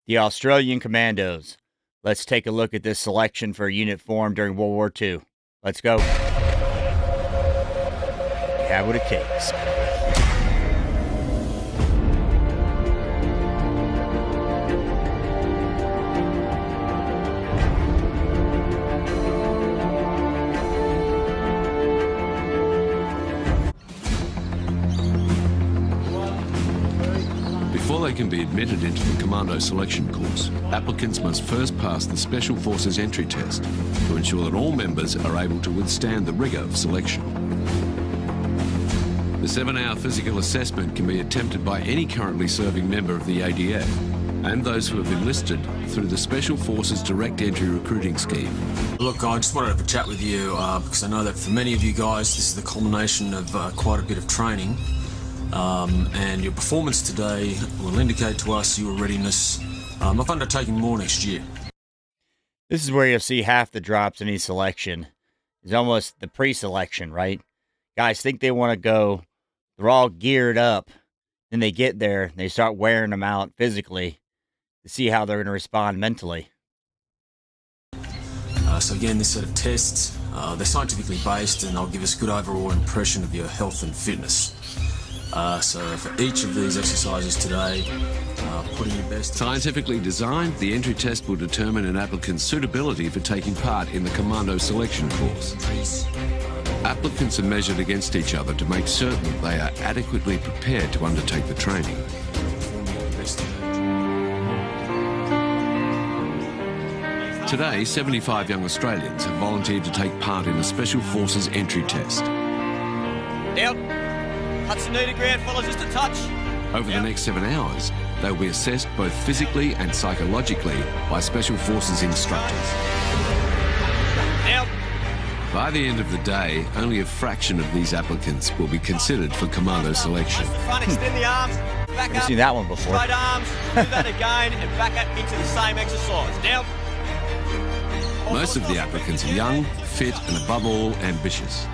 The Australian Commandos. Let's take a look at this selection for a unit formed during World War II. Let's go. We have what it takes. Before they can be admitted into the Commando selection course, applicants must first pass the Special Forces entry test to ensure that all members are able to withstand the rigour of selection. The 7-hour physical assessment can be attempted by any currently serving member of the ADF and those who have enlisted through the Special Forces Direct Entry Recruiting Scheme. Look, I just wanted to have a chat with you because I know that for many of you guys this is the culmination of quite a bit of training. And your performance today will indicate to us your readiness of undertaking more next year. This is where you'll see half the drops in each selection. It's almost the pre-selection, right? Guys think they want to go. They're all geared up. Then they get there, and they start wearing them out physically to see how they're going to respond mentally. So again, this set of tests, they're scientifically based, and they'll give us a good overall impression of your health and fitness. So for each of these exercises today, putting your best... Scientifically designed, the entry test will determine an applicant's suitability for taking part in the Commando selection course. Applicants are measured against each other to make certain that they are adequately prepared to undertake the training. Today, 75 young Australians have volunteered to take part in the Special Forces entry test. Out. Touch the knee to ground, fellas, just a touch. Over the next 7 hours, they will be assessed both physically and psychologically by Special Forces instructors. Out. By the end of the day, only a fraction of these applicants will be considered for Commando selection. Front, extend the arms, back I've up. seen that one before. Straight arms, do that again, and back up into the same exercise. Down. Most of the applicants are young, fit, and above all, ambitious.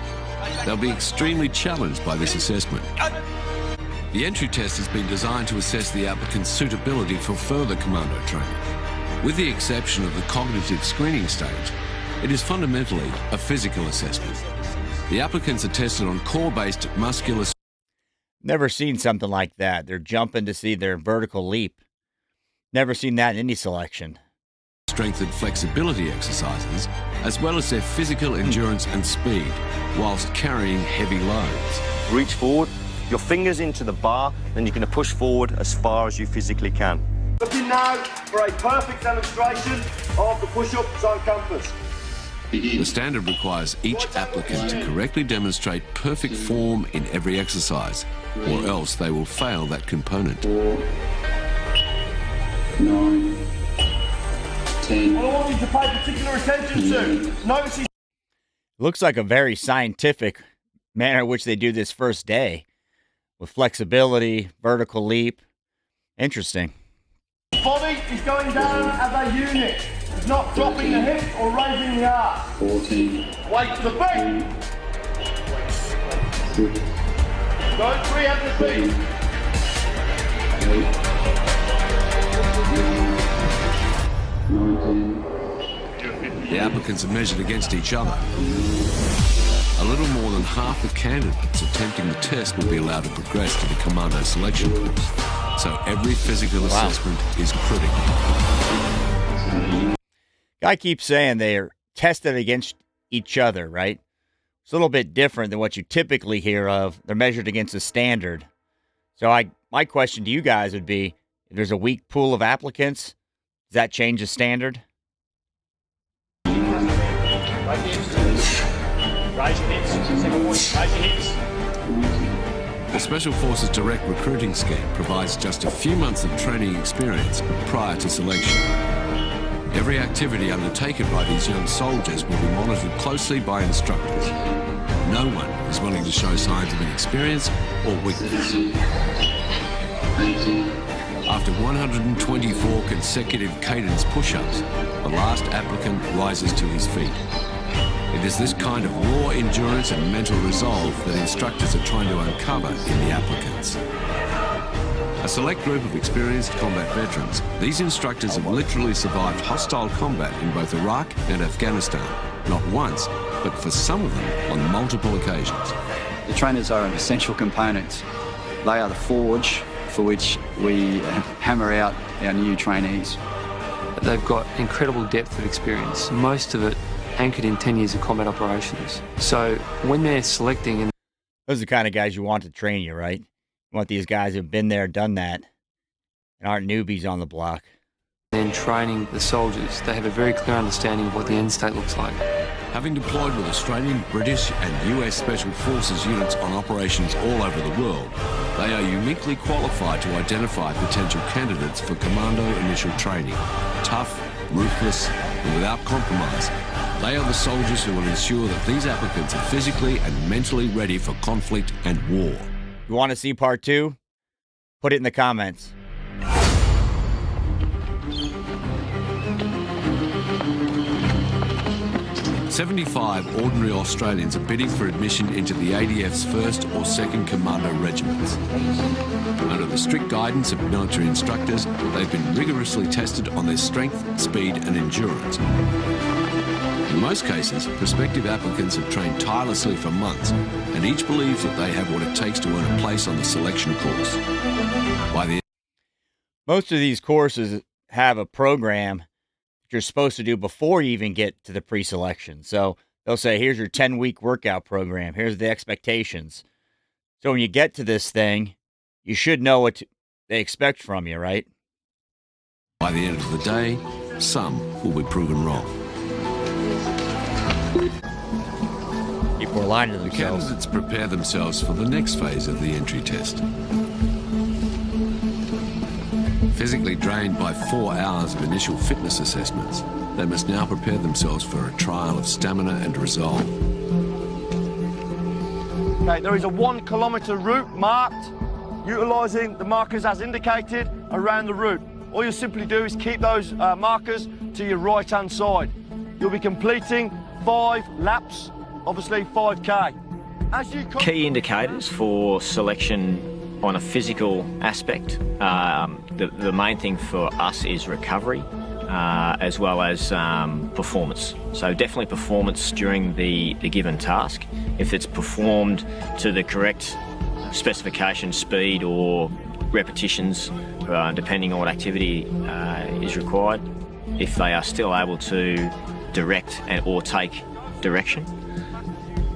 They'll be extremely challenged by this assessment. The entry test has been designed to assess the applicant's suitability for further Commando training. With the exception of the cognitive screening stage, it is fundamentally a physical assessment. The applicants are tested on core-based muscular... Never seen something like that. They're jumping to see their vertical leap. Never seen that in any selection. Strength and flexibility exercises, as well as their physical endurance and speed, whilst carrying heavy loads. Reach forward, your fingers into the bar, then you're going to push forward as far as you physically can. Looking now for a perfect demonstration of the push-up zone compass. The standard requires each applicant to correctly demonstrate perfect form in every exercise, or else they will fail that component. 4, 9, 10. What I want you to pay particular attention to. Notice his... Looks like a very scientific manner in which they do this first day. With flexibility, vertical leap. Interesting. body is going down as a unit. It's not dropping the hips or raising the arm. 14. Weight to the feet. 6. Don't preempt the feet. 19. The applicants are measured against each other. A little more than half the candidates attempting the test will be allowed to progress to the Commando selection course. So every physical assessment is critical. Guy keeps saying they're tested against each other, right? It's a little bit different than what you typically hear of. They're measured against a standard. So my question to you guys would be, if there's a weak pool of applicants, does that change the standard? Raise your hips. Second point, raise your hips. The Special Forces Direct Recruiting Scheme provides just a few months of training experience prior to selection. Every activity undertaken by these young soldiers will be monitored closely by instructors. No one is willing to show signs of inexperience or weakness. After 124 consecutive cadence push-ups, the last applicant rises to his feet. It is this kind of raw endurance and mental resolve that instructors are trying to uncover in the applicants. A select group of experienced combat veterans, these instructors have literally survived hostile combat in both Iraq and Afghanistan, not once, but for some of them on multiple occasions. The trainers are an essential component. They are the forge for which we hammer out our new trainees. They've got incredible depth of experience, most of it anchored in 10 years of combat operations. So when they're selecting... Those are the kind of guys you want to train you, right? You want these guys who've been there, done that, and aren't newbies on the block. And training the soldiers, they have a very clear understanding of what the end state looks like. Having deployed with Australian, British and US Special Forces units on operations all over the world, they are uniquely qualified to identify potential candidates for Commando initial training. Tough, ruthless and without compromise, they are the soldiers who will ensure that these applicants are physically and mentally ready for conflict and war. You want to see part 2? Put it in the comments. "75 ordinary Australians are bidding for admission into the ADF's 1st or 2nd Commando regiments. Under the strict guidance of military instructors, they've been rigorously tested on their strength, speed and endurance. In most cases, prospective applicants have trained tirelessly for months, and each believes that they have what it takes to earn a place on the selection course. Most of these courses have a program you're supposed to do before you even get to the pre-selection. So they'll say, here's your 10-week workout program. Here's the expectations. So when you get to this thing, you should know what they expect from you, right? By the end of the day, some will be proven wrong. People are lying to The themselves. candidates prepare themselves for the next phase of the entry test. Physically drained by 4 hours of initial fitness assessments, they must now prepare themselves for a trial of stamina and resolve. Okay, there is a 1 kilometer route marked, utilising the markers as indicated around the route. All you simply do is keep those markers to your right-hand side. You'll be completing 5 laps, obviously 5K. As you Key indicators for selection on a physical aspect, the main thing for us is recovery, as well as performance. So definitely performance during the given task. If it's performed to the correct specification, speed or repetitions, depending on what activity is required. If they are still able to direct or take direction,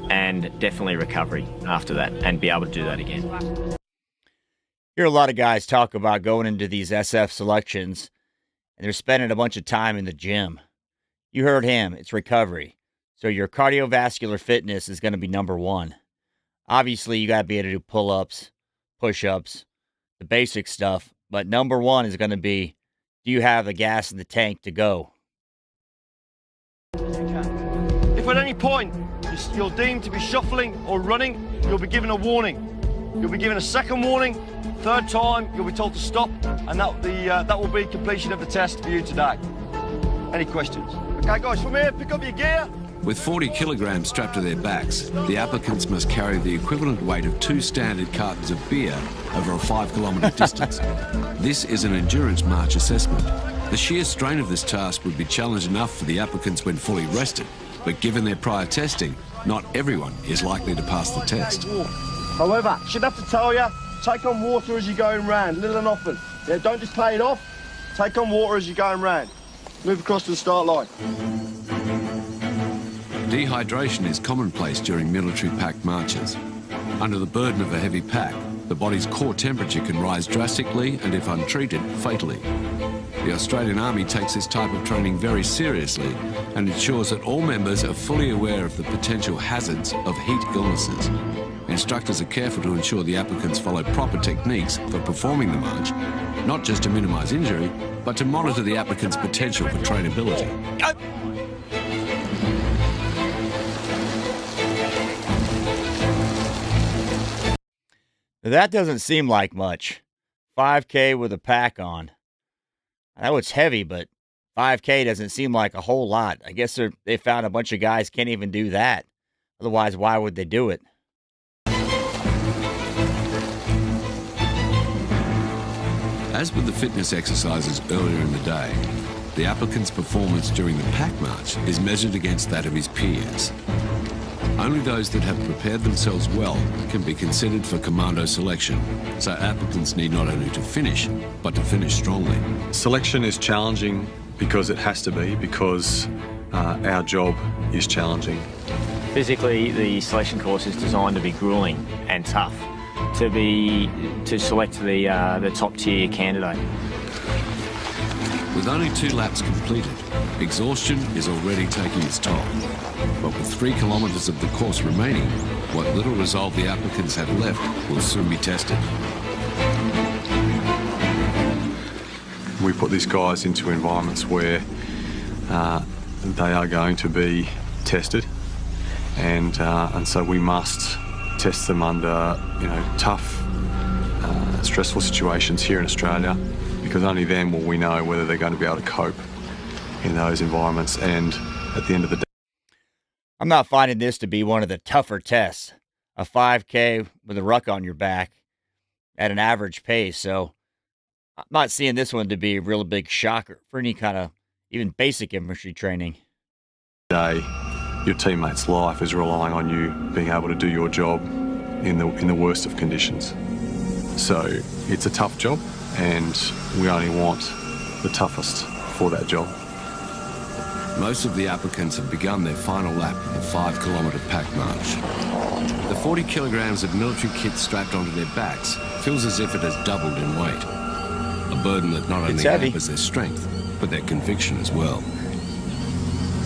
and definitely recovery after that, and be able to do that again. Hear a lot of guys talk about going into these SF selections and they're spending a bunch of time in the gym. You heard him. It's recovery. So your cardiovascular fitness is going to be number 1. Obviously, you got to be able to do pull-ups, push-ups, the basic stuff. But number 1 is going to be, do you have the gas in the tank to go? If at any point you're deemed to be shuffling or running, you'll be given a warning. You'll be given a second warning. 3rd time, you'll be told to stop, and that will be completion of the test for you today. Any questions? Okay, guys, from here, pick up your gear. With 40 kilograms strapped to their backs, the applicants must carry the equivalent weight of 2 standard cartons of beer over a 5-kilometre distance. This is an endurance march assessment. The sheer strain of this task would be challenge enough for the applicants when fully rested, but given their prior testing, not everyone is likely to pass the test. However, should have to tell you, take on water as you're going round, little and often. Yeah, don't just play it off. Take on water as you're going round. Move across to the start line. Dehydration is commonplace during military-packed marches. Under the burden of a heavy pack, the body's core temperature can rise drastically and, if untreated, fatally. The Australian Army takes this type of training very seriously and ensures that all members are fully aware of the potential hazards of heat illnesses. Instructors are careful to ensure the applicants follow proper techniques for performing the march, not just to minimise injury, but to monitor the applicant's potential for trainability. Now, that doesn't seem like much. 5K with a pack on. I know it's heavy, but 5K doesn't seem like a whole lot. I guess they found a bunch of guys can't even do that. Otherwise, why would they do it? As with the fitness exercises earlier in the day, the applicant's performance during the pack march is measured against that of his peers. Only those that have prepared themselves well can be considered for Commando selection, so applicants need not only to finish, but to finish strongly. Selection is challenging because it has to be, because our job is challenging. Physically, the selection course is designed to be grueling and tough, to select the top tier candidate. With only 2 laps completed, exhaustion is already taking its toll. But with 3 kilometres of the course remaining, what little resolve the applicants have left will soon be tested. We put these guys into environments where they are going to be tested, and so we must test them under tough, stressful situations here in Australia, because only then will we know whether they're going to be able to cope in those environments. And at the end of the day, I'm not finding this to be one of the tougher tests. A 5K with a ruck on your back at an average pace. So I'm not seeing this one to be a real big shocker for any kind of even basic infantry training. Your teammate's life is relying on you being able to do your job in the worst of conditions. So it's a tough job, and we only want the toughest for that job. Most of the applicants have begun their final lap of the 5-kilometre pack march. The 40 kilograms of military kit strapped onto their backs feels as if it has doubled in weight. A burden that not only hampers their strength, but their conviction as well.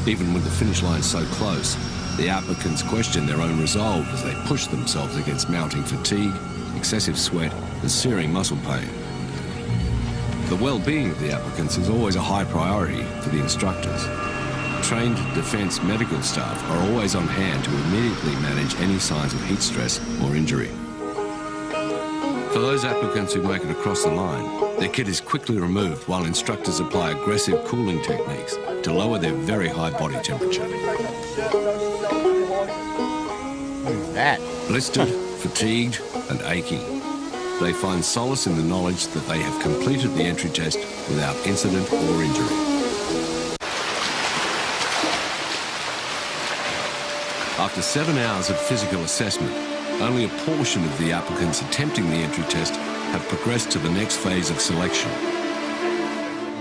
Even with the finish line so close, the applicants question their own resolve as they push themselves against mounting fatigue, excessive sweat, and searing muscle pain. The well-being of the applicants is always a high priority for the instructors. Trained defence medical staff are always on hand to immediately manage any signs of heat stress or injury. For those applicants who make it across the line, their kit is quickly removed while instructors apply aggressive cooling techniques to lower their very high body temperature. What is that? Blistered, fatigued, and aching, they find solace in the knowledge that they have completed the entry test without incident or injury. After 7 hours of physical assessment, only a portion of the applicants attempting the entry test have progressed to the next phase of selection.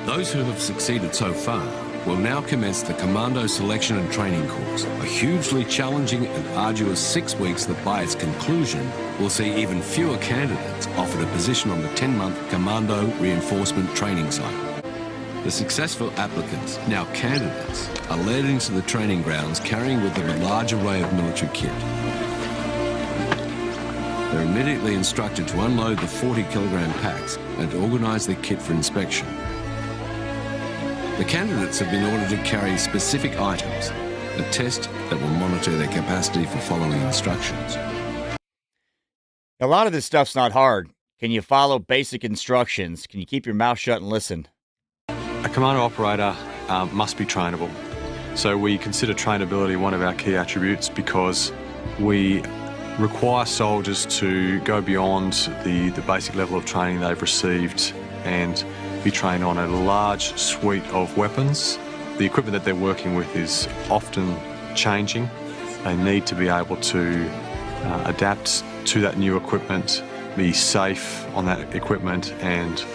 Those who have succeeded so far will now commence the Commando selection and training course, a hugely challenging and arduous 6 weeks that by its conclusion will see even fewer candidates offered a position on the 10-month Commando reinforcement training cycle. The successful applicants, now candidates, are led into the training grounds carrying with them a large array of military kit. They're immediately instructed to unload the 40-kilogram packs and to organise their kit for inspection. The candidates have been ordered to carry specific items, a test that will monitor their capacity for following instructions. A lot of this stuff's not hard. Can you follow basic instructions? Can you keep your mouth shut and listen? A commando operator must be trainable. So we consider trainability one of our key attributes, because we require soldiers to go beyond the basic level of training they've received and be trained on a large suite of weapons. The equipment that they're working with is often changing. They need to be able to adapt to that new equipment, be safe on that equipment, and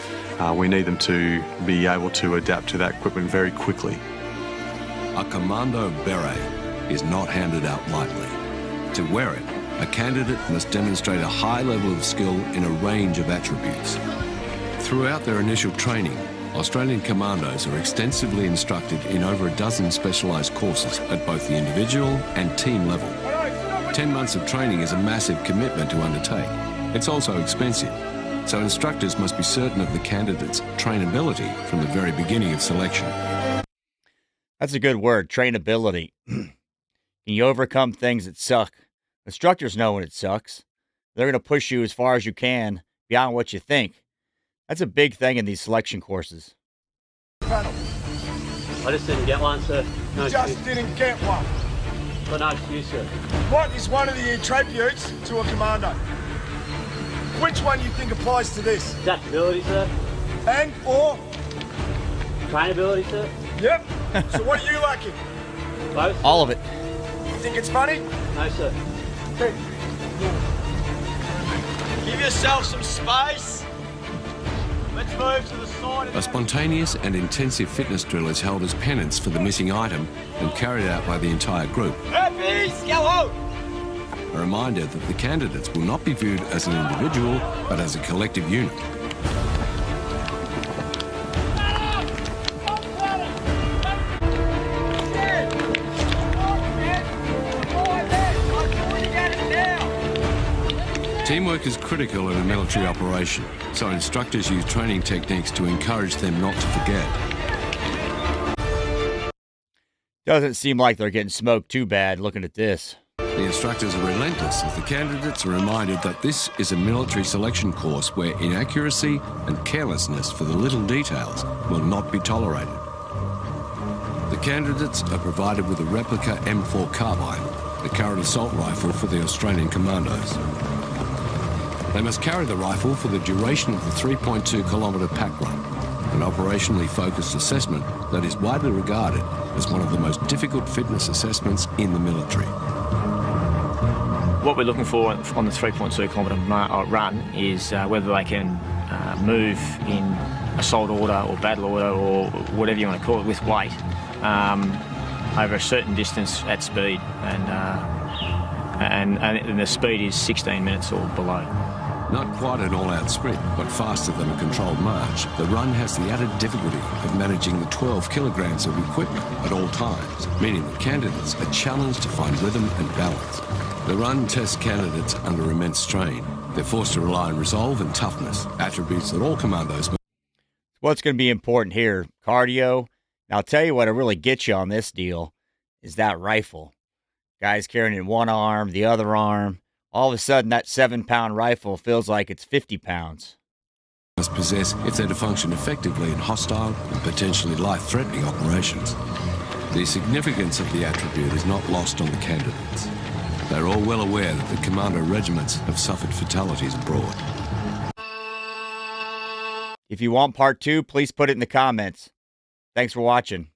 we need them to be able to adapt to that equipment very quickly. A Commando beret is not handed out lightly. To wear it, a candidate must demonstrate a high level of skill in a range of attributes. Throughout their initial training, Australian Commandos are extensively instructed in over a dozen specialised courses at both the individual and team level. 10 months of training is a massive commitment to undertake. It's also expensive, so instructors must be certain of the candidate's trainability from the very beginning of selection. That's a good word, trainability. Can you overcome things that suck? Instructors know when it sucks. They're going to push you as far as you can beyond what you think. That's a big thing in these selection courses. I just didn't get one, sir. No just didn't get one. But no excuse, sir. What is one of the attributes to a commando? Which one you think applies to this? Adaptability, sir. And or? Trainability, sir. Yep. So what are you lacking? Both. All of it. You think it's funny? No, sir. Okay. Give yourself some space. Let's move to the side. A spontaneous and intensive fitness drill is held as penance for the missing item and carried out by the entire group. Happy, go out. A reminder that the candidates will not be viewed as an individual, but as a collective unit. Teamwork is critical in a military operation, so instructors use training techniques to encourage them not to forget. Doesn't seem like they're getting smoked too bad looking at this. The instructors are relentless as the candidates are reminded that this is a military selection course where inaccuracy and carelessness for the little details will not be tolerated. The candidates are provided with a replica M4 carbine, the current assault rifle for the Australian Commandos. They must carry the rifle for the duration of the 3.2 kilometre pack run, an operationally focused assessment that is widely regarded as one of the most difficult fitness assessments in the military. What we're looking for on the 3.2 kilometre run is whether they can move in assault order or battle order or whatever you want to call it with weight over a certain distance at speed, and the speed is 16 minutes or below. Not quite an all-out sprint, but faster than a controlled march, the run has the added difficulty of managing the 12 kilograms of equipment at all times, meaning that candidates are challenged to find rhythm and balance. The run tests candidates under immense strain. They're forced to rely on resolve and toughness, attributes that all commandos. What's going to be important here? Cardio. Now, I'll tell you what'll really get you on this deal is that rifle. Guys carrying it in one arm, the other arm. All of a sudden, that 7-pound rifle feels like it's 50 pounds. Must possess if they're to function effectively in hostile and potentially life-threatening operations. The significance of the attribute is not lost on the candidates. They're all well aware that the Commando regiments have suffered fatalities abroad. If you want part 2, please put it in the comments. Thanks for watching.